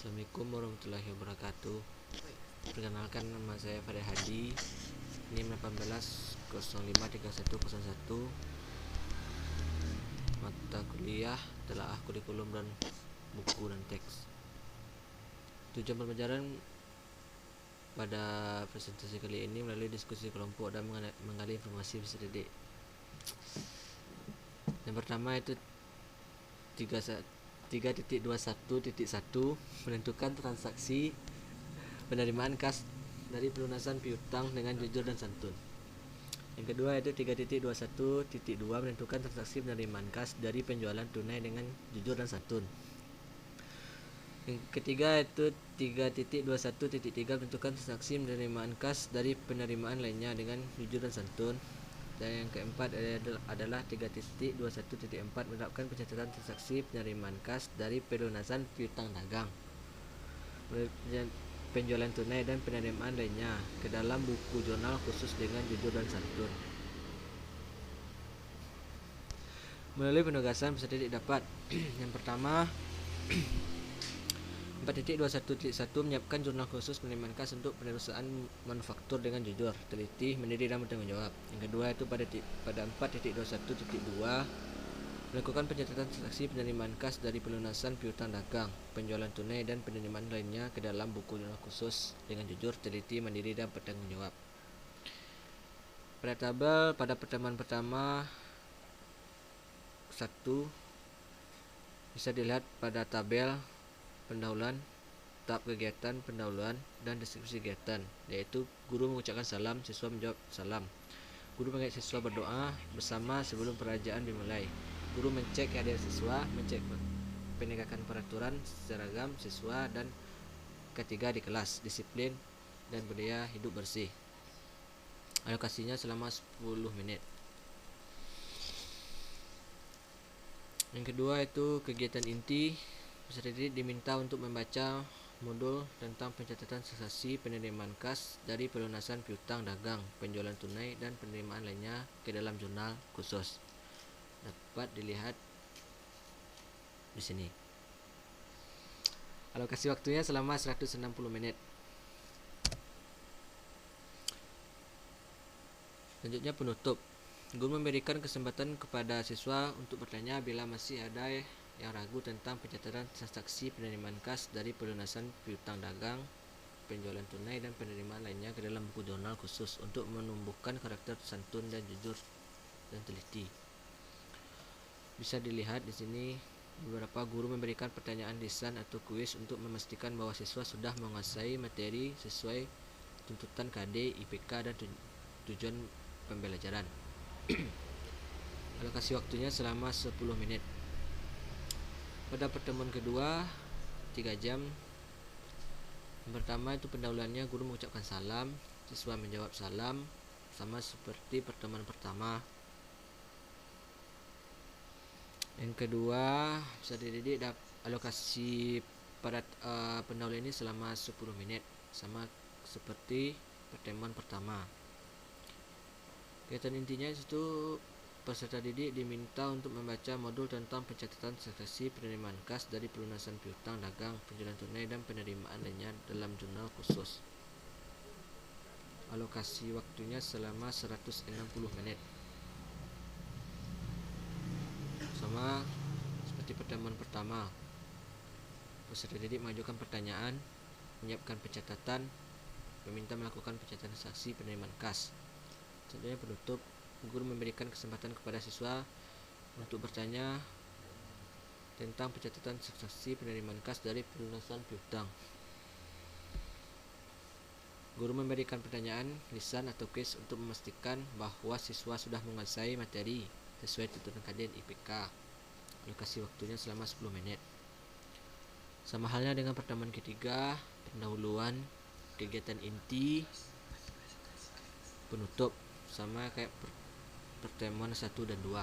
Assalamualaikum warahmatullahi wabarakatuh. Perkenalkan, nama saya Farid Hadi. NIM 18053101. Mata kuliah telaah kurikulum dan buku dan teks. Tujuan pembelajaran pada presentasi kali ini melalui diskusi kelompok dan menggali informasi peserta didik. Yang pertama itu 3.21.1 menentukan transaksi penerimaan kas dari pelunasan piutang dengan jujur dan santun. Yang kedua itu 3.21.2 menentukan transaksi penerimaan kas dari penjualan tunai dengan jujur dan santun. Yang ketiga itu 3.21.3 menentukan transaksi penerimaan kas dari penerimaan lainnya dengan jujur dan santun. Dan yang keempat adalah 3.21.4 menerapkan pencatatan transaksi penerimaan kas dari pelunasan piutang dagang, penjualan tunai dan penerimaan lainnya ke dalam buku jurnal khusus dengan jujur dan santun. Melalui penugasan peserta didik dapat yang pertama 4.21.1 menyiapkan jurnal khusus penerimaan kas untuk perusahaan manufaktur dengan jujur, teliti, mandiri dan bertanggung jawab. Yang kedua itu pada 4.21.2 melakukan pencatatan transaksi penerimaan kas dari pelunasan piutang dagang, penjualan tunai dan penerimaan lainnya ke dalam buku jurnal khusus dengan jujur, teliti, mandiri dan bertanggung jawab. Pada tabel pada pertemuan pertama 1 bisa dilihat pada tabel pendahuluan, tahap kegiatan pendahuluan dan deskripsi kegiatan, yaitu guru mengucapkan salam, siswa menjawab salam. Guru mengajak siswa berdoa bersama sebelum pengajian dimulai. Guru mencek kehadiran siswa, mencek penegakan peraturan seragam siswa, dan ketiga di kelas, disiplin dan budaya hidup bersih. Alokasinya selama 10 menit. Yang kedua itu kegiatan inti. Peserta didik diminta untuk membaca modul tentang pencatatan transaksi penerimaan kas dari pelunasan piutang dagang, penjualan tunai dan penerimaan lainnya ke dalam jurnal khusus. Dapat dilihat di sini. Alokasi waktunya selama 160 menit. Selanjutnya penutup. Guru memberikan kesempatan kepada siswa untuk bertanya bila masih ada yang ragu tentang pencatatan transaksi penerimaan kas dari pelunasan piutang dagang, penjualan tunai dan penerimaan lainnya ke dalam buku jurnal khusus untuk menumbuhkan karakter santun dan jujur dan teliti. Bisa dilihat di sini beberapa guru memberikan pertanyaan lisan atau kuis untuk memastikan bahwa siswa sudah menguasai materi sesuai tuntutan KD, IPK dan tujuan pembelajaran. Alokasi waktunya selama 10 menit. Pada pertemuan kedua 3 jam. Yang pertama itu pendahuluannya, guru mengucapkan salam, siswa menjawab salam, sama seperti pertemuan pertama. Yang kedua, peserta didik alokasi pada pendahuluan ini selama 10 menit, sama seperti pertemuan pertama. Kegiatan intinya itu peserta didik diminta untuk membaca modul tentang pencatatan transaksi penerimaan kas dari pelunasan piutang dagang, penjualan tunai dan penerimaan lainnya dalam jurnal khusus. Alokasi waktunya selama 160 menit. Sama seperti pertemuan pertama. Peserta didik mengajukan pertanyaan, menyiapkan pencatatan, meminta melakukan pencatatan transaksi penerimaan kas. Selanjutnya penutup. Guru memberikan kesempatan kepada siswa untuk bertanya tentang pencatatan transaksi penerimaan kas dari pelunasan piutang. Guru memberikan pertanyaan lisan atau kuis untuk memastikan bahwa siswa sudah menguasai materi sesuai tuntutan KD dan IPK. Alokasi waktunya selama 10 menit. Sama halnya dengan pertemuan ketiga, pendahuluan, kegiatan inti, penutup, sama kayak pertemuan 1 dan 2.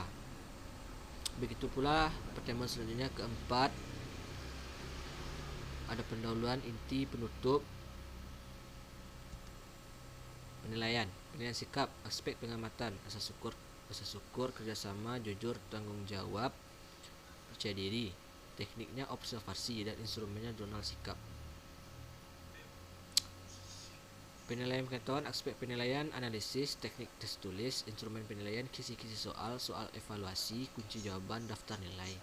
Begitu pula pertemuan selanjutnya keempat, ada pendahuluan, inti, penutup, penilaian sikap, aspek pengamatan, rasa syukur, kerjasama, jujur, tanggung jawab, percaya diri. tekniknya observasi, dan instrumennya jurnal sikap. Penilaian pengetahuan, aspek penilaian, analisis, teknik tes tulis, instrumen penilaian, kisi-kisi soal, soal evaluasi, kunci jawaban, daftar nilai.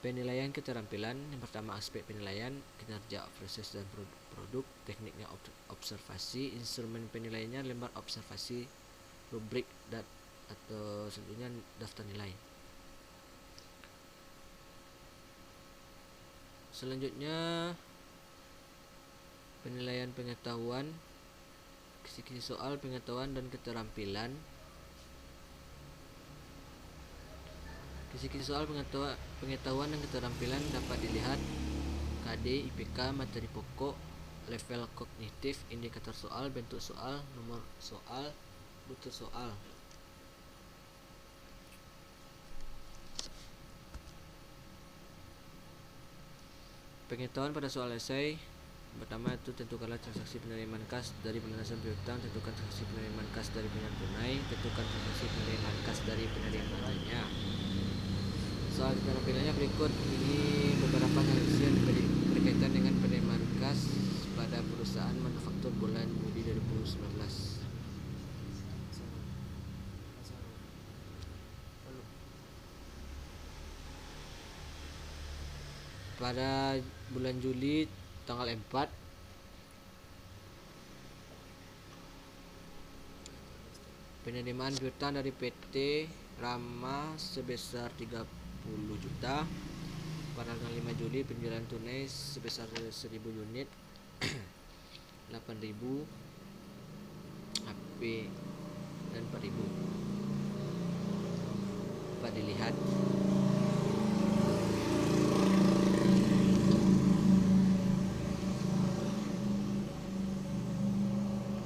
Penilaian keterampilan, yang pertama aspek penilaian, kinerja, proses dan produk, tekniknya observasi, instrumen penilaiannya lembar observasi, rubrik, dan atau selanjutnya daftar nilai. Selanjutnya penilaian pengetahuan, kisi-kisi soal, pengetahuan dan keterampilan. Kisi-kisi soal, pengetahuan dan keterampilan dapat dilihat KD, IPK, materi pokok, level kognitif, indikator soal, bentuk soal, nomor soal, butuh soal. Pengetahuan pada soal esai. Pertama itu tentukanlah transaksi penerimaan kas dari pelunasan piutang, tentukan transaksi penerimaan kas dari penerimaan tunai, tentukan transaksi penerimaan kas dari penerimaannya. Soal keterampilannya berikut. Ini beberapa analisis yang berkaitan dengan penerimaan kas pada perusahaan manufaktur bulan Juli 2019. Pada bulan Juli tanggal 4 penerimaan piutang dari PT Rama sebesar 30 juta. Pada tanggal 5 Juli penjualan tunai sebesar 1000 unit 8.000 HP dan 4.000. Dapat dilihat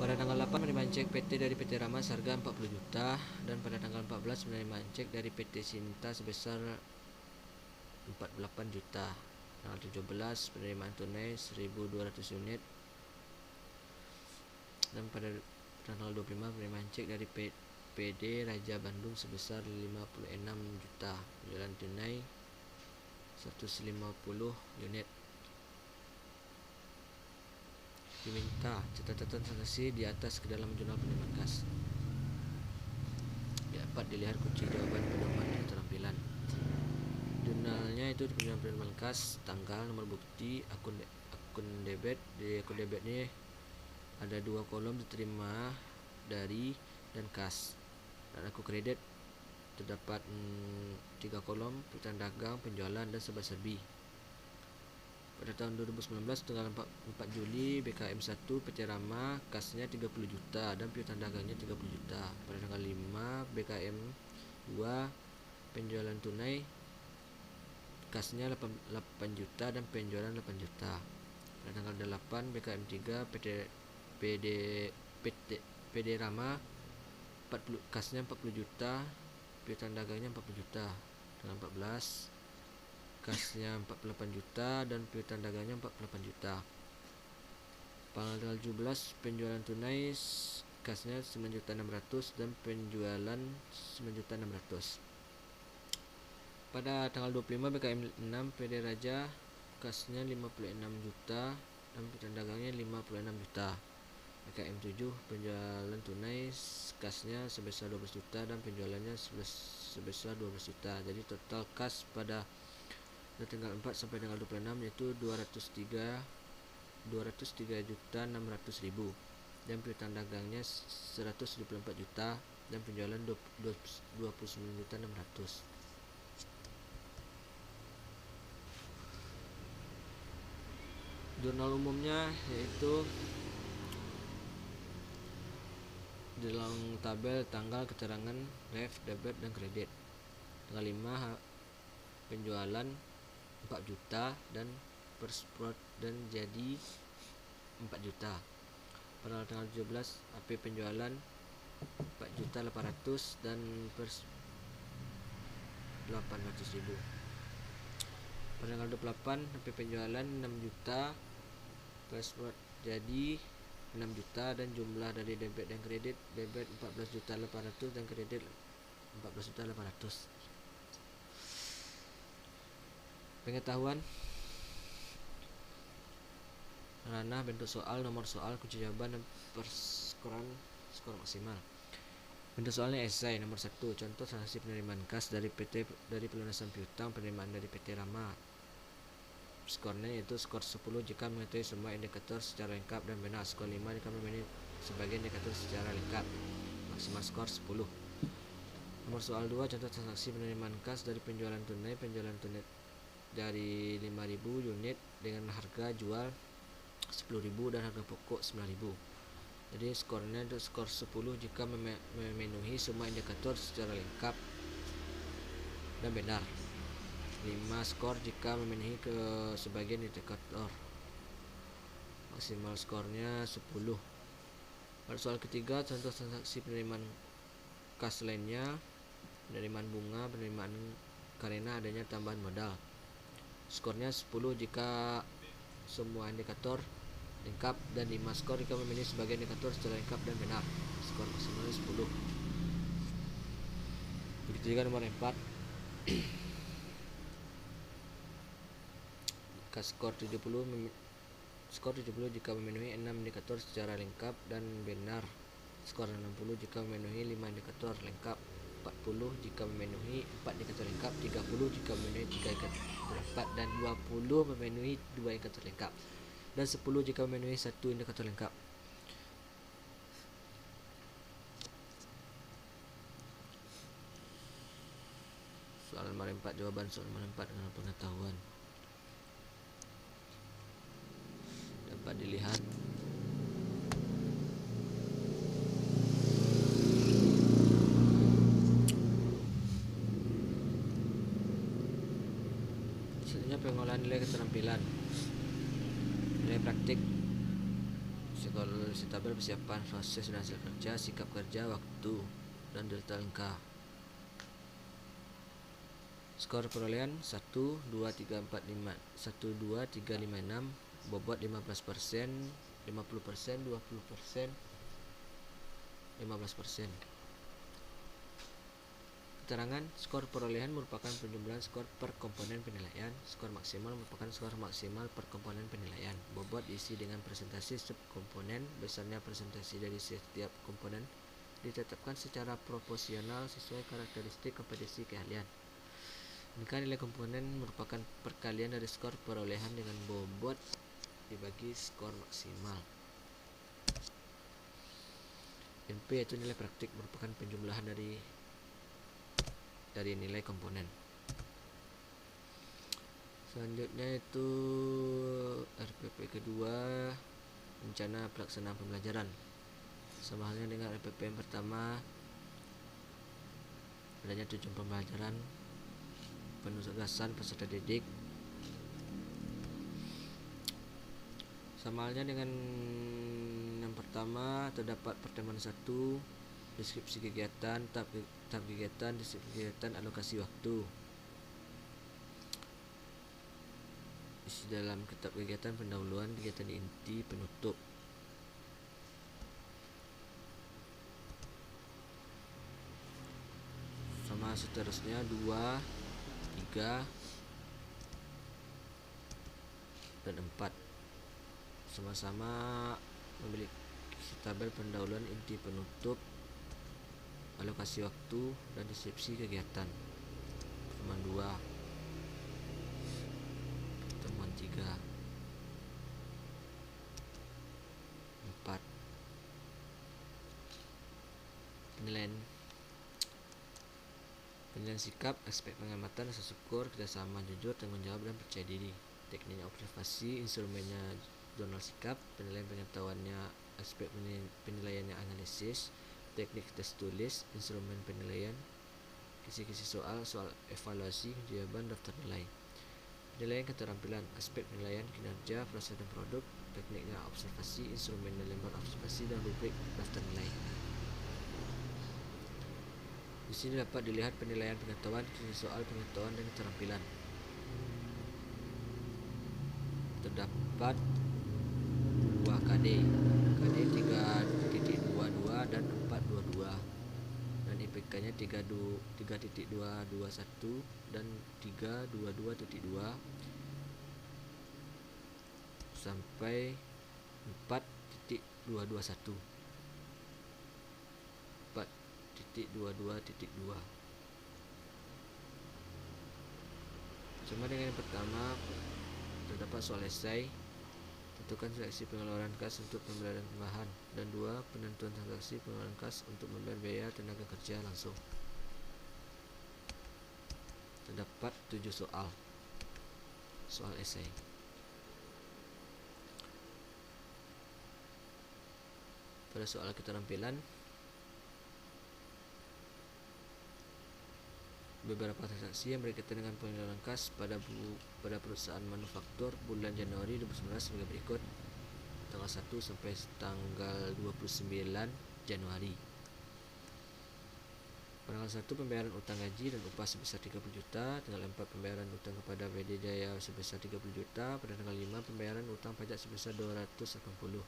pada tanggal 8 penerimaan cek PT dari PT Rama seharga 40 juta, dan pada tanggal 14 penerimaan cek dari PT Sinta sebesar 48 juta. Tanggal 17 penerimaan tunai 1.200 unit, dan pada tanggal 25 penerimaan cek dari PD Raja Bandung sebesar 56 juta. Penjualan tunai 150 unit. Diminta catatan transaksi di atas ke dalam jurnal penerimaan kas. Dapat dilihat kunci jawaban pedoman keterampilan. Jurnalnya itu di penerimaan kas, tanggal, nomor bukti, akun debit. Di akun debit ini ada 2 kolom, diterima dari dan kas. Dan akun kredit terdapat 3 kolom, piutang dagang, penjualan, dan serba-serbi. Pada tahun 2019 tanggal 4 Juli BKM 1 PT Rama kasnya 30 juta dan piutang dagangnya 30 juta. Pada tanggal 5 BKM 2 penjualan tunai kasnya 8 juta dan penjualan 8 juta. Pada tanggal 8 BKM 3 PD Rama 40, kasnya 40 juta, piutang dagangnya 40 juta. Tanggal 14 kasnya 48 juta dan piutang dagangnya 48 juta. Tanggal 17 penjualan tunai kasnya 9.600.000 dan penjualan 9.600.000. Pada tanggal 25 BKM 6 PD Raja kasnya 56 juta dan piutang dagangnya 56 juta. BKM 7 penjualan tunai kasnya sebesar 12 juta dan penjualannya sebesar 12 juta. Jadi total kas pada tanggal 4 sampai tanggal 26 yaitu 203 juta 600.000 dan piutang dagangnya 174 juta dan penjualan 29 juta 600. Jurnal umumnya yaitu di dalam tabel tanggal keterangan ref, debit, dan kredit. Tanggal 5 penjualan 4 juta dan persprot dan jadi 4 juta. Pada tanggal 17 AP penjualan 4.800.000 dan pers 800.000. Pada tanggal 28 AP penjualan 6 juta, persprot jadi 6 juta, dan jumlah dari debit dan kredit, debit 14.800.000 dan kredit 14.800.000. Pengetahuan ranah bentuk soal, nomor soal, kunci jawaban, dan perskoran skor maksimal. Bentuk soalnya esai nomor 1. Contoh transaksi penerimaan kas dari pelunasan piutang penerimaan dari PT Rama. Skornya yaitu skor 10 jika mengetahui semua indikator secara lengkap dan benar. Skor 5 jika memenuhi sebagian indikator secara lengkap. Maksimal skor 10. Nomor soal 2. Contoh transaksi penerimaan kas dari penjualan tunai dari 5.000 unit dengan harga jual 10.000 dan harga pokok 9.000. Jadi skornya itu skor 10 jika memenuhi semua indikator secara lengkap dan benar. 5 skor jika memenuhi ke sebagian indikator. Maksimal skornya 10. Pada soal ketiga, contoh transaksi penerimaan kas lainnya, penerimaan bunga, penerimaan karena adanya tambahan modal. Skornya 10 jika semua indikator lengkap dan 5 skor jika memenuhi sebagian indikator secara lengkap dan benar. Skor maksimalnya 10. Begitu juga nomor 4. Skor 70 jika memenuhi 6 indikator secara lengkap dan benar. Skor 60 jika memenuhi 5 indikator lengkap. 40 jika memenuhi 4 indikator lengkap. 30 jika memenuhi 3 indikator lengkap, dan 20 memenuhi 2 indikator lengkap, dan 10 jika memenuhi 1 indikator lengkap. Soal nomor 4, jawaban soal nomor 4 dengan pengetahuan dapat dilihat selanjutnya pengolahan nilai keterampilan. Nilai praktik psikologi tabel persiapan proses dan hasil kerja, sikap kerja, waktu, dan delta angka. Skor perolehan 1, 2, 3, 4, 5, 1, 2, 3, 5, 6. Bobot 15%, 50%, 20%, 15%. Keterangan, skor perolehan merupakan penjumlahan skor per komponen penilaian. Skor maksimal merupakan skor maksimal per komponen penilaian. Bobot diisi dengan presentasi subkomponen. Besarnya presentasi dari setiap komponen ditetapkan secara proporsional sesuai karakteristik kompetensi keahlian. Jika nilai komponen merupakan perkalian dari skor perolehan dengan bobot dibagi skor maksimal. NP yaitu nilai praktik merupakan penjumlahan dari nilai komponen. Selanjutnya itu RPP kedua, rencana pelaksanaan pembelajaran. Sama halnya dengan RPP yang pertama, adanya tujuan pembelajaran, penugasan peserta didik. Sama halnya dengan yang pertama, terdapat pertemuan 1, deskripsi kegiatan, tahap kegiatan, deskripsi kegiatan, alokasi waktu. Isi dalam kitab kegiatan, pendahuluan, kegiatan inti, penutup. Sama seterusnya 2, 3, dan 4 sama-sama memiliki tabel pendahuluan, inti, penutup, alokasi waktu, dan deskripsi kegiatan. Pertemuan 2, pertemuan 3, 4. Penilaian sikap, aspek pengamatan, rasa syukur, kerjasama, jujur, tanggung jawab, dan percaya diri. Tekniknya observasi, instrumennya jurnal sikap, penilaian pengetahuannya, aspek penilaiannya analisis, teknik tes tulis, instrumen penilaian, kisi-kisi soal evaluasi, jawaban, daftar nilai. Penilaian keterampilan, aspek penilaian kinerja, proses dan produk, tekniknya observasi, instrumennya lembar observasi, dan rubrik daftar nilai. Di sini dapat dilihat penilaian pengetahuan, kisi soal pengetahuan dan keterampilan. Terdapat 2 KD 3.22 dan 4.22, dan IP APK nya 3.221 dan 3.22.2 sampai 4.221 4.22.2. Sama dengan yang pertama, terdapat soal esai. Tentukan seleksi pengeluaran kas untuk pembelian bahan, dan 2. Penentuan transaksi pengeluaran kas untuk membayar biaya tenaga kerja langsung. Terdapat 7 soal esai. Pada soal keterampilan, beberapa transaksi yang berkaitan dengan pengeluaran kas pada perusahaan manufaktur bulan Januari 2019 sebagai berikut. Tanggal 1 sampai tanggal 29 Januari. Tanggal 1 pembayaran utang gaji dan upah sebesar 30 juta. Tanggal 4 pembayaran utang kepada PD Jaya sebesar 30 juta. Pada tanggal 5 pembayaran utang pajak sebesar 280.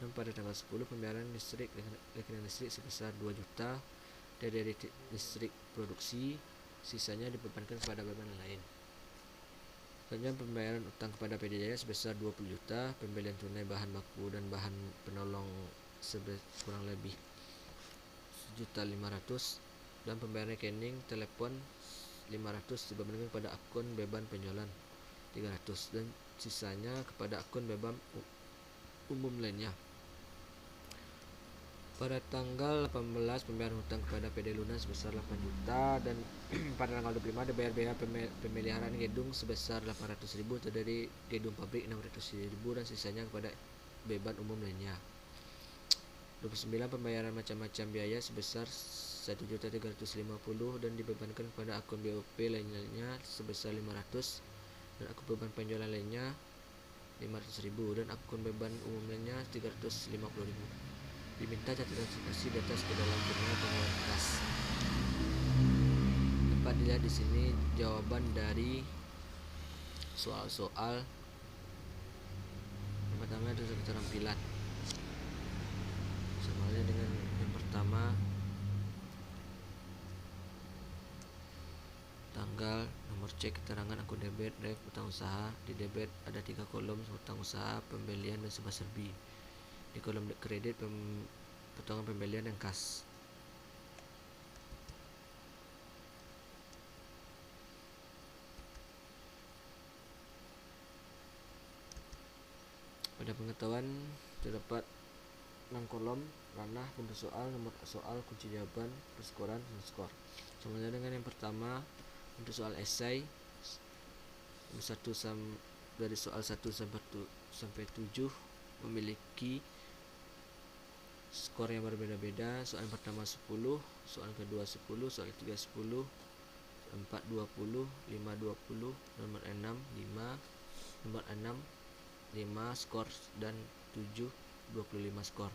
Dan pada tanggal 10 pembayaran rekening listrik sebesar 2 juta dari listrik produksi. Sisanya dibebankan kepada beban lain. Selanjutnya pembayaran utang kepada PD Jaya sebesar 20 juta, pembelian tunai bahan baku dan bahan penolong kurang lebih 1.500.000, dan pembayaran rekening telepon 500 dibebankan kepada akun beban penjualan 300, dan sisanya kepada akun beban umum lainnya. Pada tanggal 18 pembayaran hutang kepada PD Luna sebesar 8 juta, dan pada tanggal 25 dibayar biaya pemeliharaan gedung sebesar 800.000 dari gedung pabrik 600.000, dan sisanya kepada beban umum lainnya. 29 pembayaran macam-macam biaya sebesar 1.350 dan dibebankan kepada akun BOP lainnya sebesar 500, dan akun beban penjualan lainnya 500.000, dan akun beban umum lainnya 350.000. Diminta catatan transaksi di atas ke dalam jurnal pengeluaran kas. Dapat dilihat di sini jawaban dari soal-soal. Yang pertama itu keterampilan. Sama halnya dengan yang pertama. Tanggal, nomor cek, keterangan akun debit, ref, utang usaha. Di debit ada 3 kolom: utang usaha, pembelian, dan serba-serbi. Di kolom kredit potongan pembelian dan kas. Pada pengetahuan terdapat 6 kolom: ranah, bentuk soal, nomor soal, kunci jawaban, perskoran, dan skor. Sama dengan yang pertama, untuk soal esai dari soal 1 sampai 7 memiliki skor yang berbeda-beda. Soal yang pertama 10, soal kedua 10, soal ketiga 10, 4 20, 5 20, nomor 6 5, nomor 6 5 skor, dan 7 25 skor.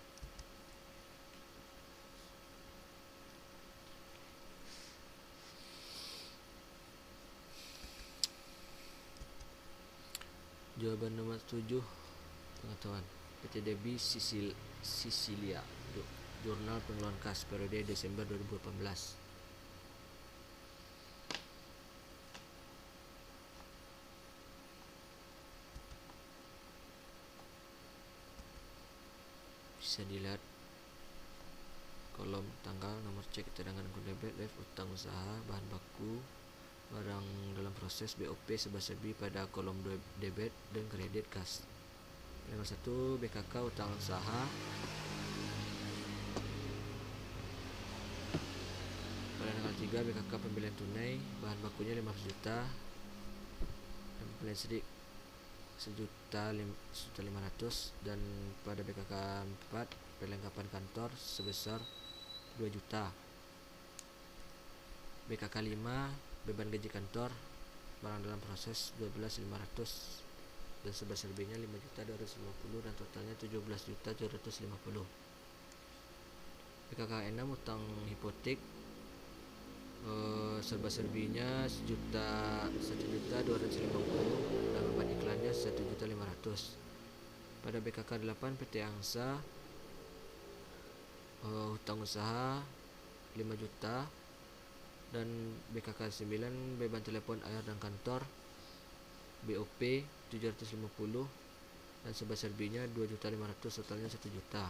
Jawaban nomor 7 pengetahuan. PT Debbie Sicilia, Jurnal Pengeluaran Kas periode Desember 2018. Bisa dilihat kolom tanggal, nomor cek, keterangan akun debit, ref, utang usaha, bahan baku, barang dalam proses, BOP, serba-serbi pada kolom debit dan kredit kas. Nomor 1 BKK utang usaha. Pada tanggal 3 BKK pembelian tunai, bahan bakunya 500 juta, dan pembelian listrik 1.500.000, dan pada BKK 4 perlengkapan kantor sebesar 2 juta. BKK 5 beban gaji kantor, barang dalam proses 12.500, dan serba-serbinya 5.250, dan totalnya 17.750. BKK 6 utang hipotek, serba-serbinya 1.250, dan beban iklannya 1.500.000. Pada BKK 8 PT Angsa, hutang usaha 5 juta, dan BKK 9 beban telepon, air, dan kantor. BOP 750 dan sebesar B nya 2.500.000, totalnya 1 juta.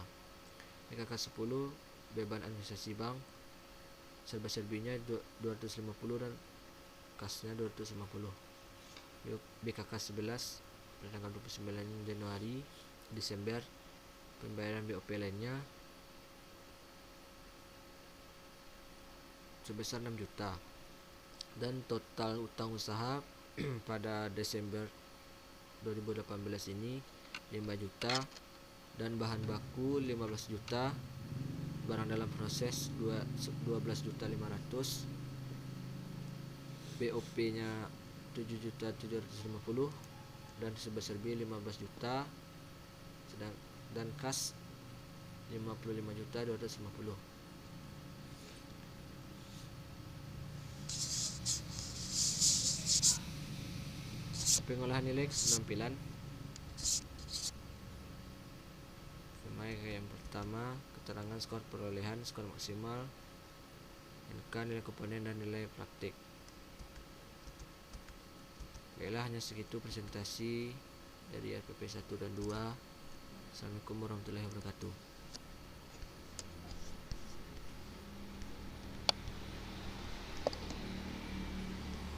BKK 10 beban administrasi bank, sebesar B nya 250 dan kasnya 250. BKK 11 pada tanggal 29 Januari Desember, pembayaran BOP lainnya sebesar 6 juta, dan total utang usaha pada Desember 2018 ini 5 juta, dan bahan baku 15 juta, barang dalam proses 12.500.000, BOP nya 7.750 dan sebesar B 15 juta, dan kas 55.250. Pengolahan nilai penampilan. Yang pertama, keterangan skor perolehan, skor maksimal, NK, nilai komponen, dan nilai praktik. Baiklah, hanya segitu presentasi dari RPP 1 dan 2. Assalamualaikum warahmatullahi wabarakatuh.